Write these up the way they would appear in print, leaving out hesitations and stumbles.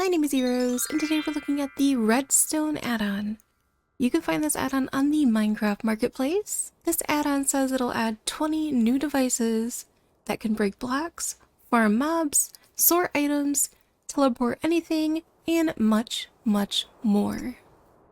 My name is Heroes, and today we're looking at the Redstone add-on. You can find this add-on on the Minecraft Marketplace. This add-on says it'll add 20 new devices that can break blocks, farm mobs, sort items, teleport anything, and much, much more.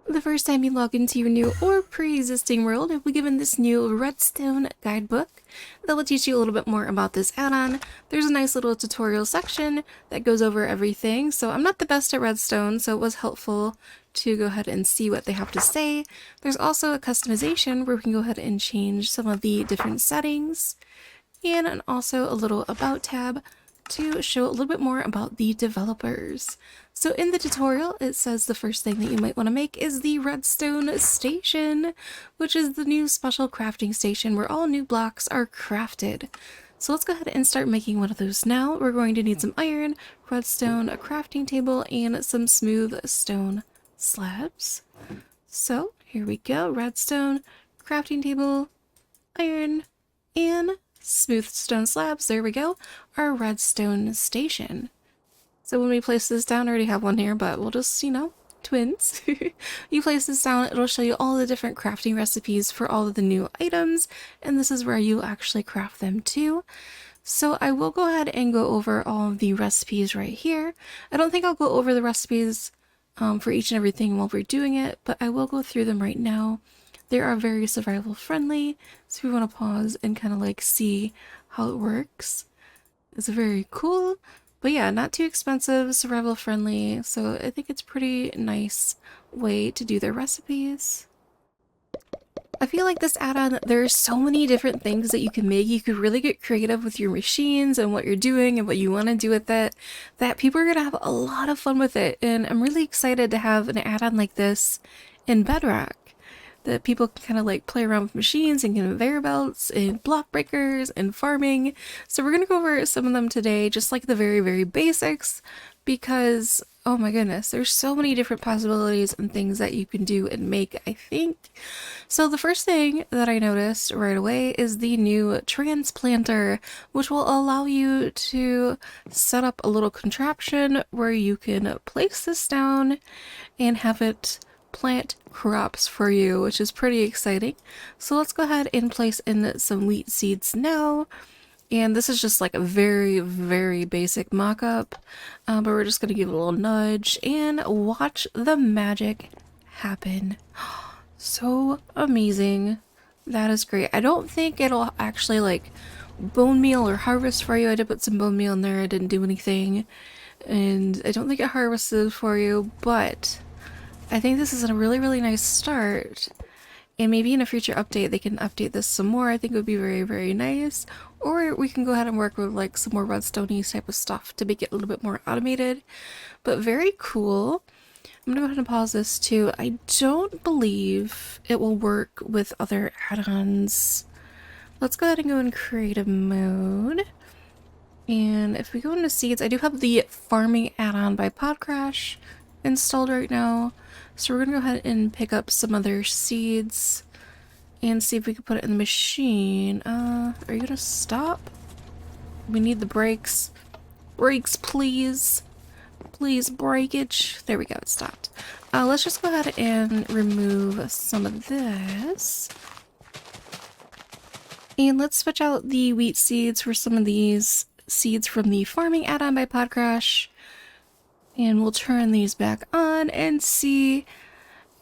The first time you log into your new or pre-existing world, you'll be given this new Redstone guidebook that will teach you a little bit more about this add-on. There's a nice little tutorial section that goes over everything, so I'm not the best at Redstone, so it was helpful to go ahead and see what they have to say. There's also a customization where we can go ahead and change some of the different settings, and also a little about tab to show a little bit more about the developers. So in the tutorial, it says the first thing that you might want to make is the Redstone Station, which is the new special crafting station where all new blocks are crafted. So let's go ahead and start making one of those now. We're going to need some iron, redstone, a crafting table, and some smooth stone slabs. So here we go, redstone, crafting table, iron, and smooth stone slabs. There we go, our redstone station. So when we place this down, I already have one here, but we'll just, twins. You place this down, it'll show you all the different crafting recipes for all of the new items, and this is where you actually craft them too. So I will go ahead and go over all of the recipes right here. I don't think I'll go over the recipes for each and everything while we're doing it, but I will go through them right now. They are very survival friendly, so if you want to pause and kind of like see how it works. It's very cool, but yeah, not too expensive, survival friendly, so I think it's pretty nice way to do their recipes. I feel like this add-on, there are so many different things that you can make. You could really get creative with your machines and what you're doing and what you want to do with it, that people are going to have a lot of fun with it, and I'm really excited to have an add-on like this in Bedrock, that people can kind of like play around with machines and conveyor belts and block breakers and farming. So we're going to go over some of them today, just like the very, very basics, because oh my goodness, there's so many different possibilities and things that you can do and make, I think. So the first thing that I noticed right away is the new Transplanter, which will allow you to set up a little contraption where you can place this down and have it plant crops for you, which is pretty exciting. So let's go ahead and place in some wheat seeds now. And this is just like a very, very basic mock-up, but we're just going to give it a little nudge and watch the magic happen. So amazing. That is great. I don't think it'll actually like bone meal or harvest for you. I did put some bone meal in there. I didn't do anything. And I don't think it harvested for you, but I think this is a really, really nice start. And maybe in a future update, they can update this some more. I think it would be very, very nice. Or we can go ahead and work with like some more redstone-y type of stuff to make it a little bit more automated. But very cool. I'm gonna go ahead and pause this too. I don't believe it will work with other add-ons. Let's go ahead and go in creative mode. And if we go into seeds, I do have the farming add-on by Podcrash installed right now. So we're gonna go ahead and pick up some other seeds and see if we can put it in the machine. Are you gonna stop? We need the brakes. Brakes, please. Please, breakage. There we go, it stopped. Let's just go ahead and remove some of this. And let's switch out the wheat seeds for some of these seeds from the farming add-on by Podcrash. And we'll turn these back on and see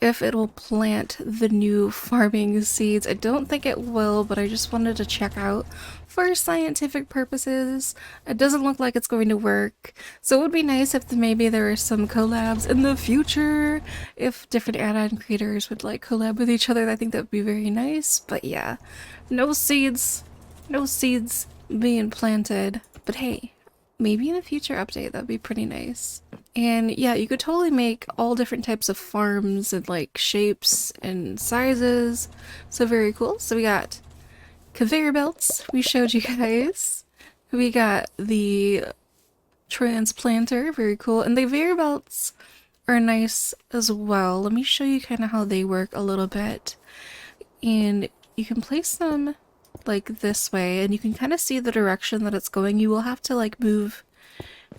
if it'll plant the new farming seeds. I don't think it will, but I just wanted to check out for scientific purposes. It doesn't look like it's going to work. So it would be nice if maybe there are some collabs in the future. If different add-on creators would like collab with each other, I think that would be very nice. But yeah, no seeds being planted. But hey, maybe in a future update, that'd be pretty nice. And yeah, you could totally make all different types of farms and like shapes and sizes. So very cool. So we got conveyor belts, we showed you guys. We got the transplanter, very cool. And the conveyor belts are nice as well. Let me show you kind of how they work a little bit. And you can place them like this way, and you can kind of see the direction that it's going. You will have to like move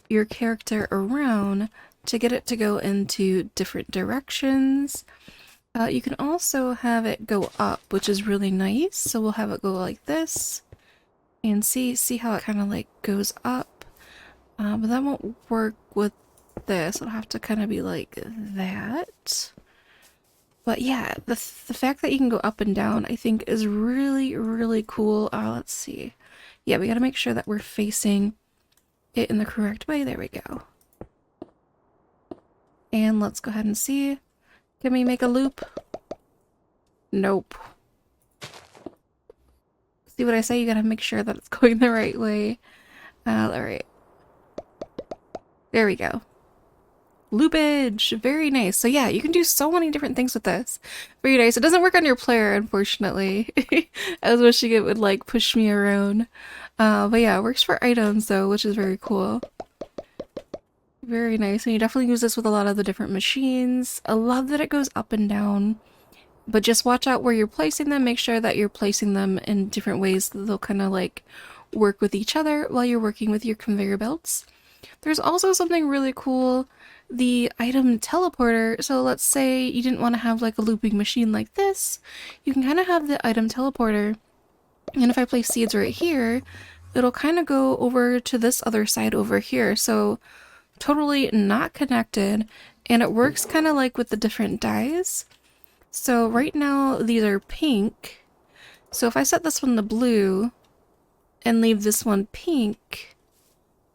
your character around to get it to go into different directions. You can also have it go up, which is really nice. So we'll have it go like this, and see how it kind of like goes up. But that won't work with this. It'll have to kind of be like that. But yeah, the fact that you can go up and down, I think, is really, really cool. Let's see. Yeah, we gotta make sure that we're facing it in the correct way. There we go. And let's go ahead and see. Can we make a loop? Nope. See what I say? You gotta make sure that it's going the right way. Alright. There we go. Loopage! Very nice. So yeah, you can do so many different things with this. Very nice. It doesn't work on your player, unfortunately. I was wishing it would like push me around. But yeah, it works for items though, which is very cool. Very nice. And you definitely use this with a lot of the different machines. I love that it goes up and down. But just watch out where you're placing them. Make sure that you're placing them in different ways that they'll kind of like work with each other while you're working with your conveyor belts. There's also something really cool, the item teleporter. So let's say you didn't want to have like a looping machine like this. You can kind of have the item teleporter. And if I place seeds right here, it'll kind of go over to this other side over here. So totally not connected. And it works kind of like with the different dyes. So right now these are pink. So if I set this one to blue and leave this one pink,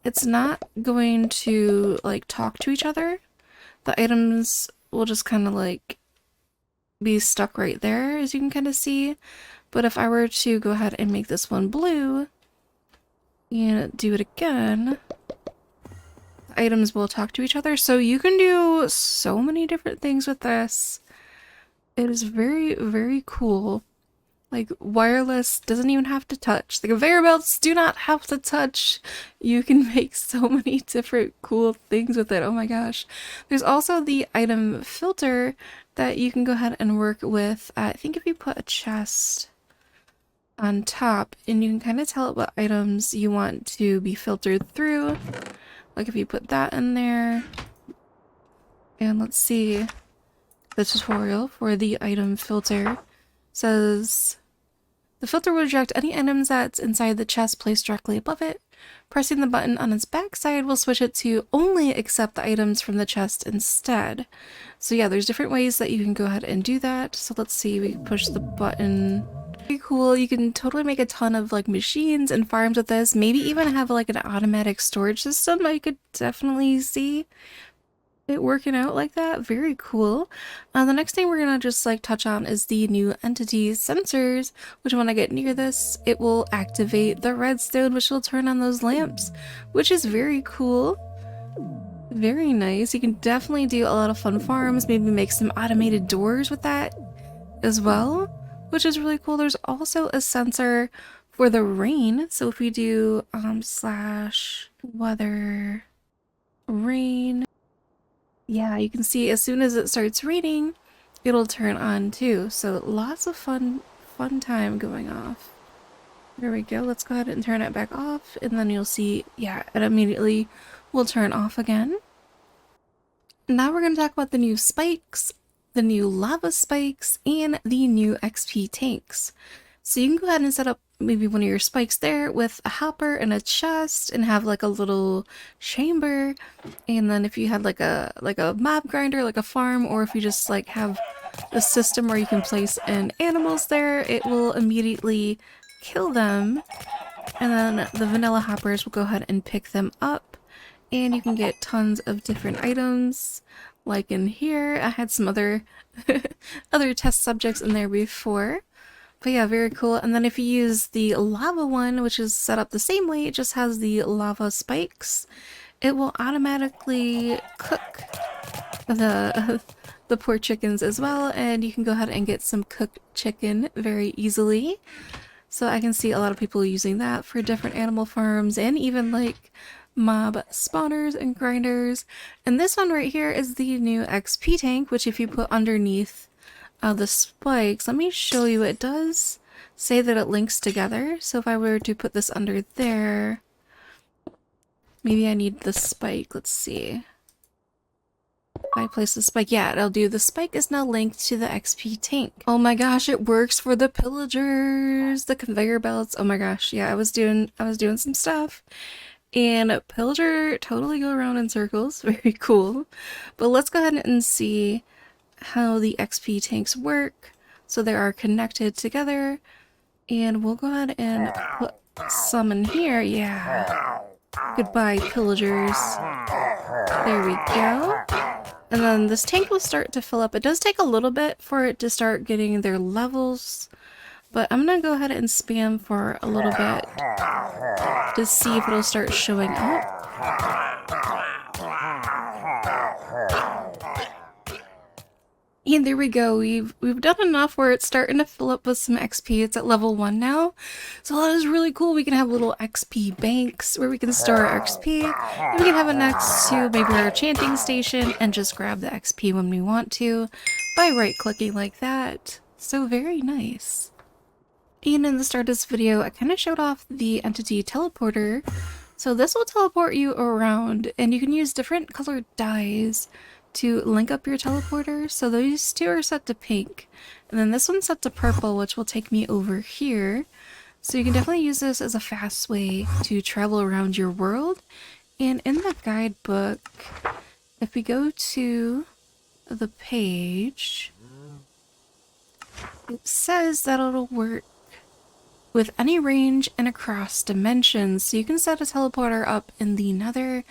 it's not going to like talk to each other. The items will just kind of like be stuck right there, as you can kind of see. But if I were to go ahead and make this one blue and do it again, the items will talk to each other. So you can do so many different things with this. It is very, very cool. Like, wireless doesn't even have to touch. The conveyor belts do not have to touch. You can make so many different cool things with it. Oh my gosh. There's also the item filter that you can go ahead and work with. I think if you put a chest on top, and you can kind of tell it what items you want to be filtered through. Like if you put that in there. And let's see. The tutorial for the item filter says the filter will reject any items that's inside the chest placed directly above it. Pressing the button on its backside will switch it to only accept the items from the chest instead. So yeah, there's different ways that you can go ahead and do that. So let's see, we push the button. Pretty cool. You can totally make a ton of like machines and farms with this. Maybe even have like an automatic storage system. I could definitely see it working out like that. Very cool. The next thing we're gonna just like touch on is the new entity sensors, which when I get near this, it will activate the redstone, which will turn on those lamps, which is very cool. Very nice. You can definitely do a lot of fun farms, maybe make some automated doors with that as well, which is really cool. There's also a sensor for the rain. So if we do slash weather rain, yeah, you can see as soon as it starts raining, it'll turn on too. So lots of fun time going off. There we go. Let's go ahead and turn it back off, and then you'll see, yeah, it immediately will turn off again. Now we're going to talk about the new spikes, the new lava spikes, and the new XP tanks. So you can go ahead and set up maybe one of your spikes there with a hopper and a chest and have like a little chamber. And then if you had like a mob grinder, like a farm, or if you just like have a system where you can place in animals there, it will immediately kill them. And then the vanilla hoppers will go ahead and pick them up. And you can get tons of different items. Like in here, I had some other other test subjects in there before. But yeah, very cool. And then if you use the lava one, which is set up the same way, it just has the lava spikes, it will automatically cook the poor chickens as well, and you can go ahead and get some cooked chicken very easily. So I can see a lot of people using that for different animal farms and even like mob spawners and grinders. And this one right here is the new XP tank, which if you put underneath the spikes, let me show you, it does say that it links together. So if I were to put this under there, maybe I need the spike, let's see. If I place the spike, yeah, it'll do. The spike is now linked to the XP tank. Oh my gosh, it works for the pillagers, the conveyor belts. Oh my gosh, yeah, I was doing some stuff. And pillager totally go around in circles. Very cool. But let's go ahead and see how the XP tanks work. So they are connected together. And we'll go ahead and put some in here. Yeah. Goodbye, pillagers. There we go. And then this tank will start to fill up. It does take a little bit for it to start getting their levels, but I'm gonna go ahead and spam for a little bit to see if it'll start showing up. And there we go. We've done enough where it's starting to fill up with some XP. It's at level 1 now. So that is really cool. We can have little XP banks where we can store our XP. And we can have it next to maybe our enchanting station and just grab the XP when we want to by right-clicking like that. So very nice. And in the start of this video, I kind of showed off the entity teleporter. So this will teleport you around, and you can use different colored dyes to link up your teleporter. So these two are set to pink, and then this one's set to purple, which will take me over here. So you can definitely use this as a fast way to travel around your world. And in the guidebook, if we go to the page, it says that it'll work with any range and across dimensions. So you can set a teleporter up in the nether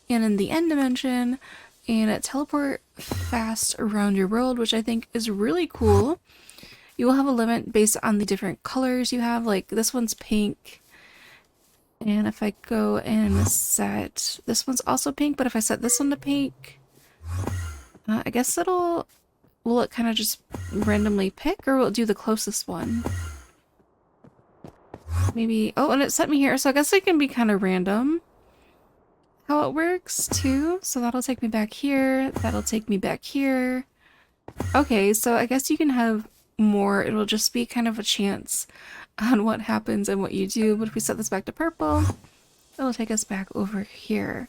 and in the end dimension, and it teleport fast around your world, which I think is really cool. You will have a limit based on the different colors you have, like this one's pink. And if I go and set, this one's also pink, but if I set this one to pink, I guess will it kind of just randomly pick, or will it do the closest one? Maybe, oh, and it set me here, so I guess it can be kind of random how it works too. So that'll take me back here, that'll take me back here. Okay, so I guess you can have more. It'll just be kind of a chance on what happens and what you do. But if we set this back to purple, it'll take us back over here.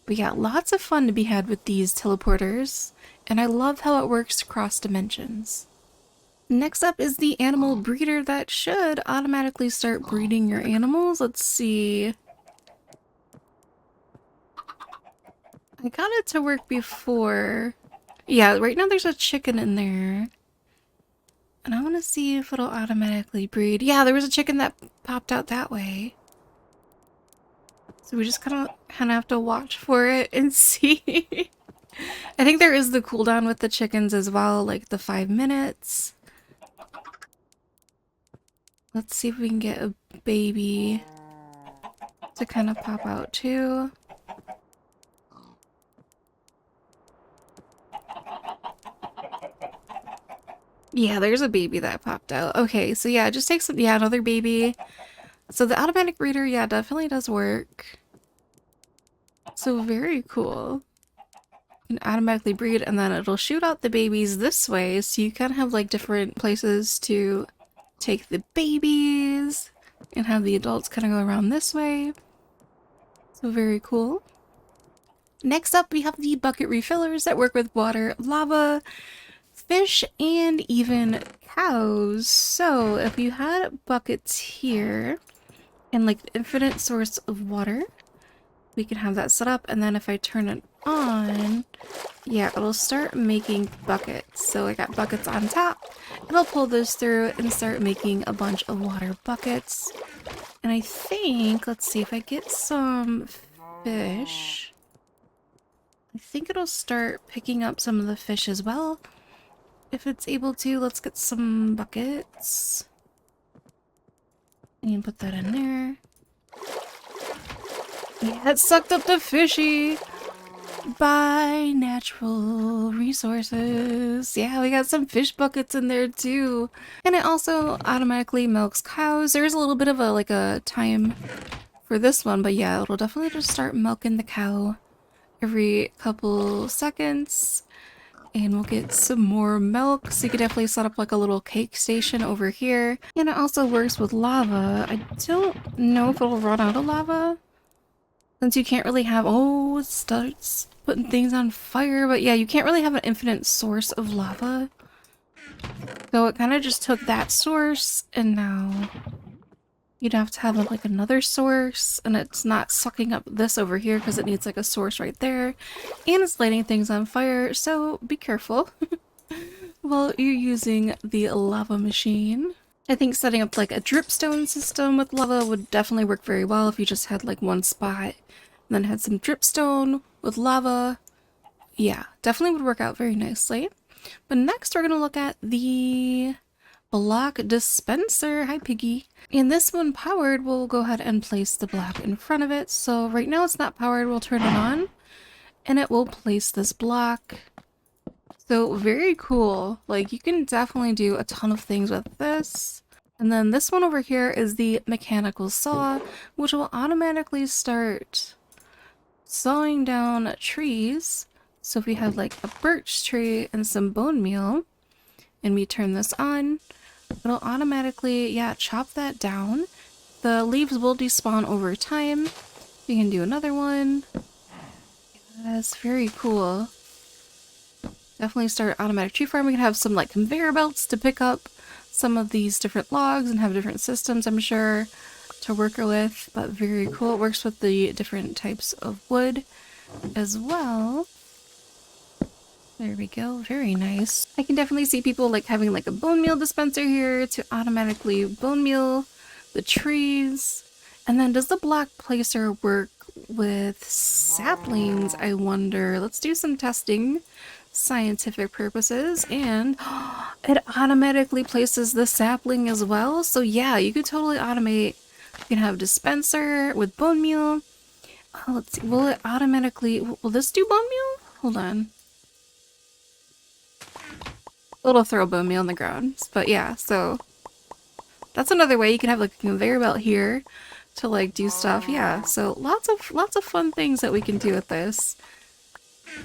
But yeah, lots of fun to be had with these teleporters, and I love how it works across dimensions. Next up is the animal breeder that should automatically start breeding your animals. Let's see. I got it to work before. Yeah, right now there's a chicken in there. And I want to see if it'll automatically breed. Yeah, there was a chicken that popped out that way. So we just kind of have to watch for it and see. I think there is the cooldown with the chickens as well, like the 5 minutes. Let's see if we can get a baby to kind of pop out too. Yeah, there's a baby that popped out. Okay, so yeah, it just takes some, yeah, another baby. So the automatic breeder, yeah, definitely does work. So very cool. You can automatically breed, and then it'll shoot out the babies this way, so you kind of have like different places to take the babies and have the adults kind of go around this way. So very cool. Next up, we have the bucket refillers that work with water, lava, fish, and even cows. So if you had buckets here and like infinite source of water, we can have that set up, and then if I turn it on, yeah, it'll start making buckets. So I got buckets on top, it'll pull those through and start making a bunch of water buckets. And I think, let's see, if I get some fish, I think it'll start picking up some of the fish as well. If it's able to, let's get some buckets. And put that in there. Yeah, it sucked up the fishy by natural resources. Yeah, we got some fish buckets in there too. And it also automatically milks cows. There's a little bit of a time for this one, but yeah, it'll definitely just start milking the cow every couple seconds. And we'll get some more milk, so you could definitely set up like a little cake station over here. And it also works with lava. I don't know if it'll run out of lava. Since you can't really have, oh, it starts putting things on fire, but yeah, you can't really have an infinite source of lava. So it kind of just took that source, and now you'd have to have like another source, and it's not sucking up this over here because it needs like a source right there, and it's lighting things on fire, so be careful while you're using the lava machine. I think setting up like a dripstone system with lava would definitely work very well if you just had like one spot and then had some dripstone with lava. Yeah, definitely would work out very nicely. But next we're going to look at the block dispenser. Hi, Piggy. And this one powered, we'll go ahead and place the block in front of it. So right now it's not powered, we'll turn it on and it will place this block. So very cool. Like you can definitely do a ton of things with this. And then this one over here is the mechanical saw, which will automatically start sawing down trees. So if we have like a birch tree and some bone meal, and we turn this on, it'll automatically, yeah, chop that down. The leaves will despawn over time. We can do another one. That's very cool. Definitely start automatic tree farm. We can have some like conveyor belts to pick up some of these different logs and have different systems, I'm sure, to work with, but very cool. It works with the different types of wood as well. There we go, very nice. I can definitely see people like having like a bone meal dispenser here to automatically bone meal the trees. And then does the block placer work with saplings, I wonder? Let's do some testing, scientific purposes, and it automatically places the sapling as well. So yeah, you could totally automate. You can have dispenser with bone meal. Let's see, will it automatically, will this do bone meal? Hold on. It'll throw bone meal on the ground, but yeah, so that's another way. You can have like a conveyor belt here to like do stuff. Yeah, so lots of fun things that we can do with this.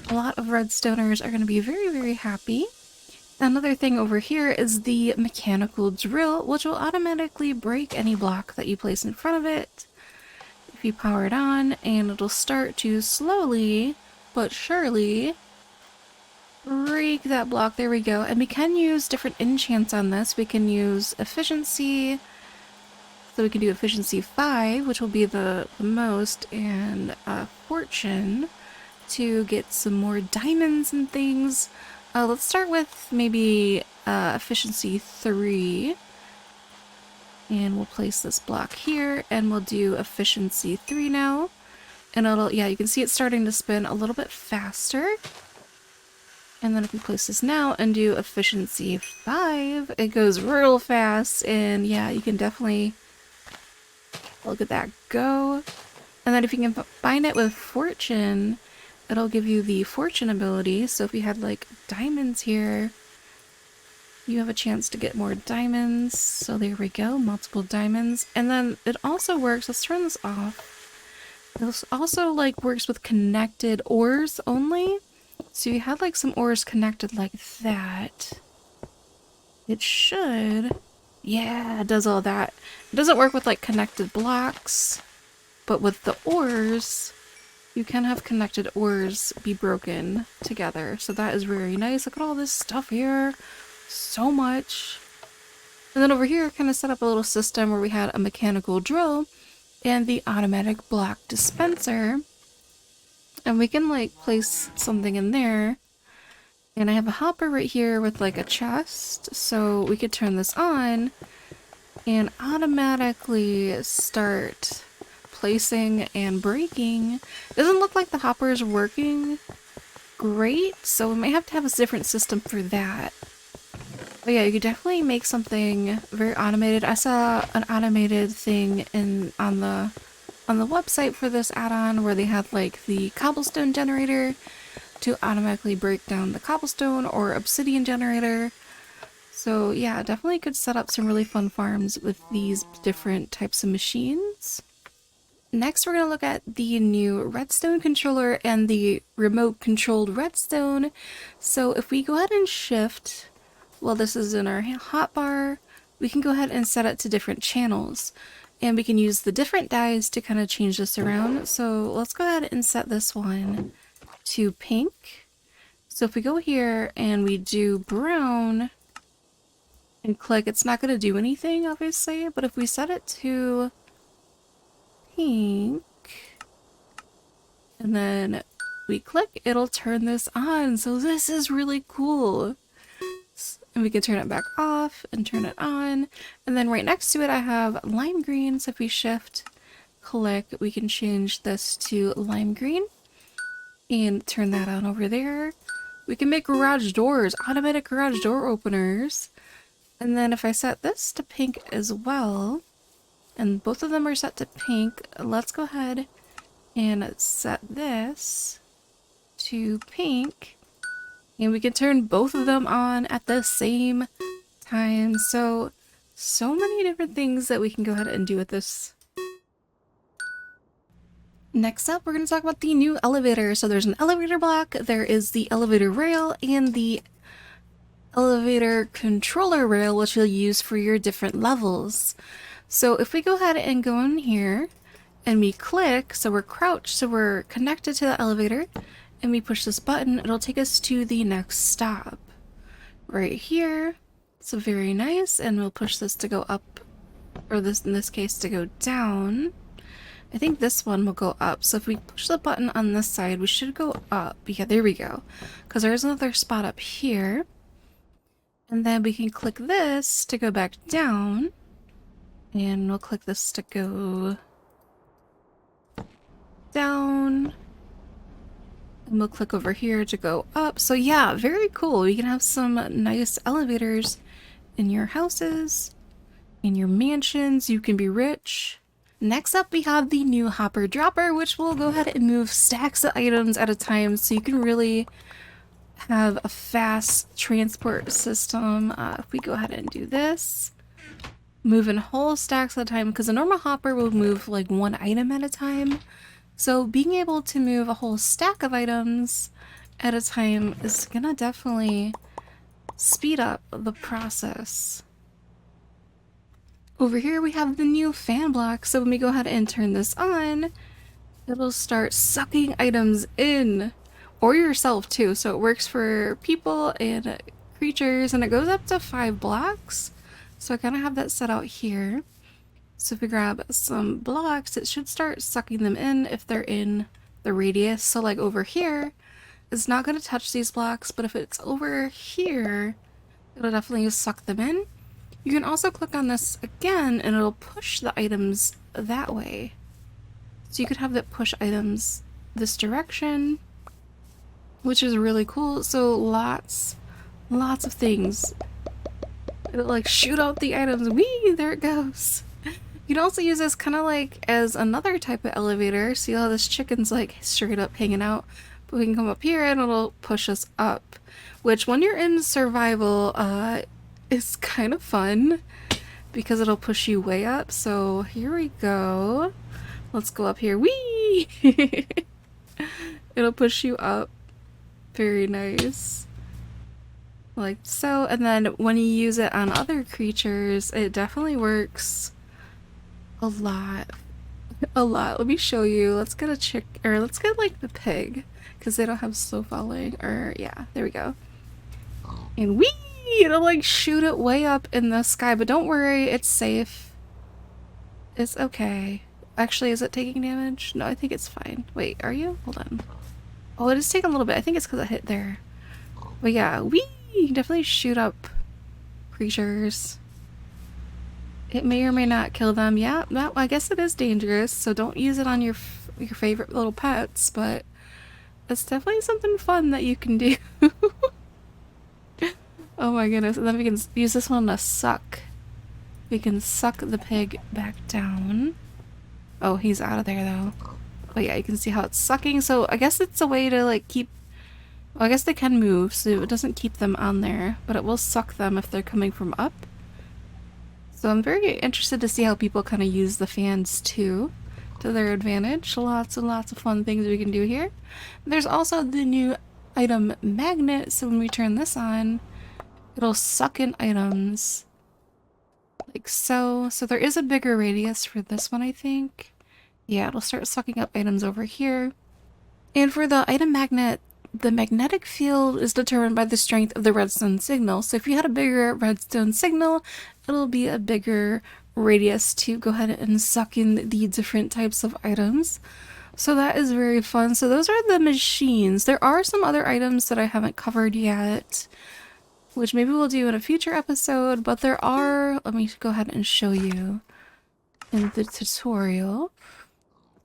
A lot of redstoners are going to be very, very happy. Another thing over here is the mechanical drill, which will automatically break any block that you place in front of it if you power it on, and it'll start to slowly but surely break that block. There we go. And we can use different enchants on this. We can use efficiency, so we can do efficiency 5, which will be the most, and fortune to get some more diamonds and things. Let's start with maybe efficiency 3. And we'll place this block here, and we'll do efficiency 3 now. And it'll, yeah, you can see it starting to spin a little bit faster. And then if we place this now and do efficiency 5, it goes real fast, and yeah, you can definitely look at that go. And then if you can combine it with fortune, it'll give you the fortune ability. So if you had like diamonds here, you have a chance to get more diamonds. So there we go, multiple diamonds. And then it also works, let's turn this off. This also like works with connected ores only. So you had like some ores connected like that. It should, yeah, it does all that. It doesn't work with like connected blocks, but with the ores, you can have connected ores be broken together. So that is very nice. Look at all this stuff here. So much. And then over here, kind of set up a little system where we had a mechanical drill and the automatic block dispenser. And we can like place something in there. And I have a hopper right here with like a chest. So we could turn this on and automatically start placing and breaking. It doesn't look like the hopper is working great, so we might have to have a different system for that. But yeah, you could definitely make something very automated. I saw an automated thing on the website for this add-on where they had like the cobblestone generator to automatically break down the cobblestone, or obsidian generator. So yeah, definitely could set up some really fun farms with these different types of machines. Next, we're going to look at the new Redstone Controller and the remote controlled Redstone. So if we go ahead and shift, well, this is in our hotbar, we can go ahead and set it to different channels. And we can use the different dyes to kind of change this around. So let's go ahead and set this one to pink. So if we go here and we do brown and click, it's not going to do anything, obviously. But if we set it to pink and then we click, it'll turn this on. So this is really cool. And we can turn it back off and turn it on. And then right next to it I have lime green. So if we shift click, we can change this to lime green and turn that on over there. We can make garage doors, automatic garage door openers. And then if I set this to pink as well, and both of them are set to pink, let's go ahead and set this to pink. And we can turn both of them on at the same time. So many different things that we can go ahead and do with this. Next up, we're going to talk about the new elevator. So there's an elevator block, there is the elevator rail, and the elevator controller rail, which you'll use for your different levels. So if we go ahead and go in here and we click, so we're crouched, so we're connected to the elevator, and we push this button, it'll take us to the next stop right here. So very nice. And we'll push this to go up, or this in this case to go down. I think this one will go up. So if we push the button on this side, we should go up. Yeah, there we go. Because there's another spot up here. And then we can click this to go back down. And we'll click this to go down. And we'll click over here to go up. So yeah, very cool. You can have some nice elevators in your houses, in your mansions. You can be rich. Next up, we have the new hopper dropper, which will go ahead and move stacks of items at a time. So you can really have a fast transport system. If we go ahead and do this, moving whole stacks at a time, because a normal hopper will move like one item at a time. So being able to move a whole stack of items at a time is gonna definitely speed up the process. Over here we have the new fan block, so when we go ahead and turn this on, it'll start sucking items in, or yourself too. So it works for people and creatures, and it goes up to 5 blocks. So I kind of have that set out here. So if we grab some blocks, it should start sucking them in if they're in the radius. So like over here, it's not going to touch these blocks, but if it's over here, it'll definitely suck them in. You can also click on this again and it'll push the items that way. So you could have it push items this direction, which is really cool. So lots of things. It'll like shoot out the items. Whee! There it goes. You can also use this kind of like as another type of elevator. See how this chicken's like straight up hanging out? But we can come up here and it'll push us up. Which when you're in survival, is kind of fun because it'll push you way up. So here we go. Let's go up here. Whee! It'll push you up. Very nice. Like so. And then when you use it on other creatures, it definitely works a lot. A lot. Let me show you. Let's get a chick, or let's get like the pig, because they don't have slow falling. Or yeah, there we go. And whee! It'll like shoot it way up in the sky, but don't worry, it's safe. It's okay. Actually, is it taking damage? No, I think it's fine. Wait, are you? Hold on. Oh, it is taking a little bit. I think it's because I hit there. But yeah, whee! You can definitely shoot up creatures. It may or may not kill them. Yeah, that, I guess it is dangerous, so don't use it on your favorite little pets, but it's definitely something fun that you can do. Oh my goodness, and then we can use this one to suck. We can suck the pig back down. Oh, he's out of there though. But yeah, you can see how it's sucking, so I guess it's a way to like keep... Well, I guess they can move, so it doesn't keep them on there, but it will suck them if they're coming from up. So I'm very interested to see how people kind of use the fans too, to their advantage. Lots and lots of fun things we can do here. There's also the new item magnet, so when we turn this on, it'll suck in items like so. So there is a bigger radius for this one, I think. Yeah, it'll start sucking up items over here. And for the item magnet, the magnetic field is determined by the strength of the redstone signal. So if you had a bigger redstone signal, it'll be a bigger radius to go ahead and suck in the different types of items. So that is very fun. So those are the machines. There are some other items that I haven't covered yet, which maybe we'll do in a future episode, but there are, let me go ahead and show you in the tutorial.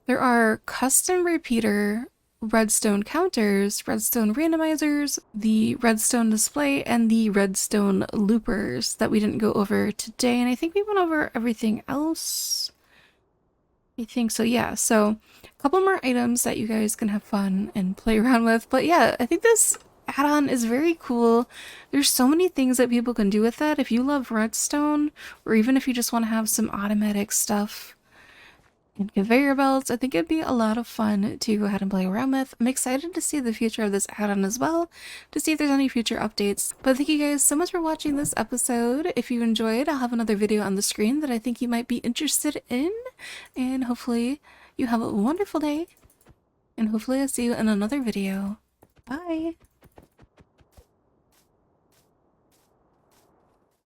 There are custom repeater redstone counters, redstone randomizers, the redstone display, and the redstone loopers that we didn't go over today. And I think we went over everything else. I think so, yeah. So a couple more items that you guys can have fun and play around with. But yeah, I think this add-on is very cool. There's so many things that people can do with it. If you love redstone, or even if you just want to have some automatic stuff and conveyor belts, I think it'd be a lot of fun to go ahead and play around with. I'm excited to see the future of this add-on as well, to see if there's any future updates. But thank you guys so much for watching this episode. If you enjoyed, I'll have another video on the screen that I think you might be interested in. And hopefully you have a wonderful day. And hopefully I'll see you in another video. Bye!